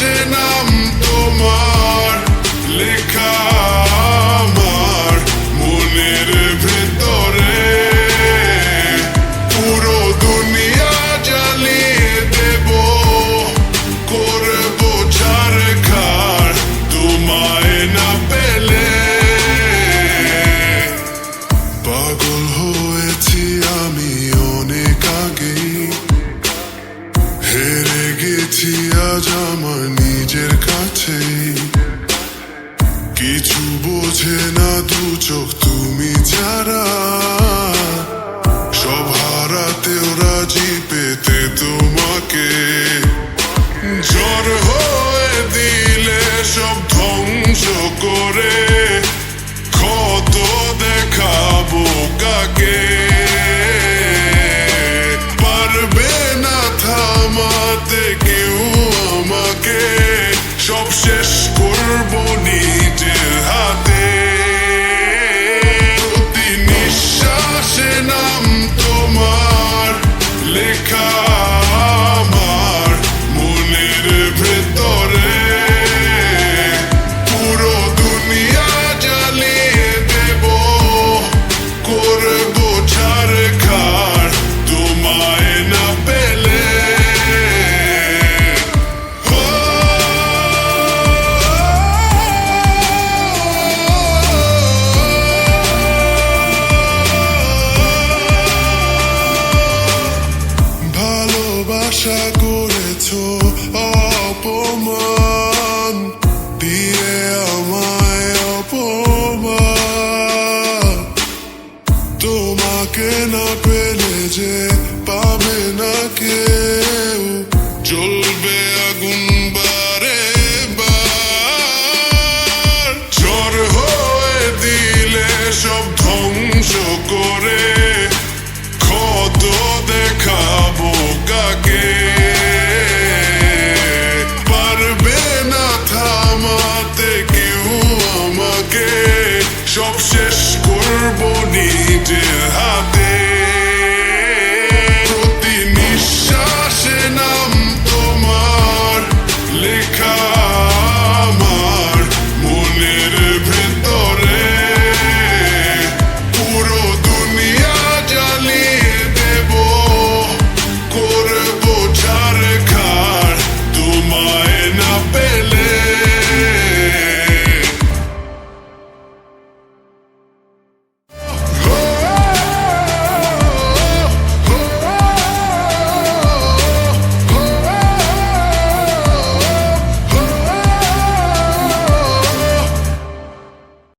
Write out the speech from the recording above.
নিঃশ্বাসে নাম তোমার লেখা আমার মনের ভেতরে, পুরো দুনিয়া জ্বালিয়ে দেব, করব ছারখার তোমায় না পেলে। পাগল হয়েছি আমি অনেক আগেই, হেরে গেছি আজ আমার নিজের কাছেই। কিছু বোঝে না দু চোখ তুমি ছাড়া, সব হারাতেও রাজি পেতে তোমাকে। ঝড় হয়ে দিলে সব ধ্বংস করে, ক্ষত দেখাবো কাকে। পারবে না থামাতে কেউ আমাকে, সব শেষ করবো নিজের হাতে। প্রতি নিঃশ্বাসে নাম তোমার লেখা আমার মনের ভেতরে, পুরো দুনিয়া জ্বালিয়ে দেব, করব ছারখার তোমায় না পেলে। ভালোবাসা করেছো অপমান দিয়ে আমায় অপমান, তোমাকে না পেলে যে পাবে না কেউ, জ্বলবে আগুন বারে বার। ঝড় হয়ে দিলে সব ধ্বংস করে, ক্ষত দেখাবো কাকে। পারবে না থামাতে কেউ আমাকে, সব শেষ করবো নিজের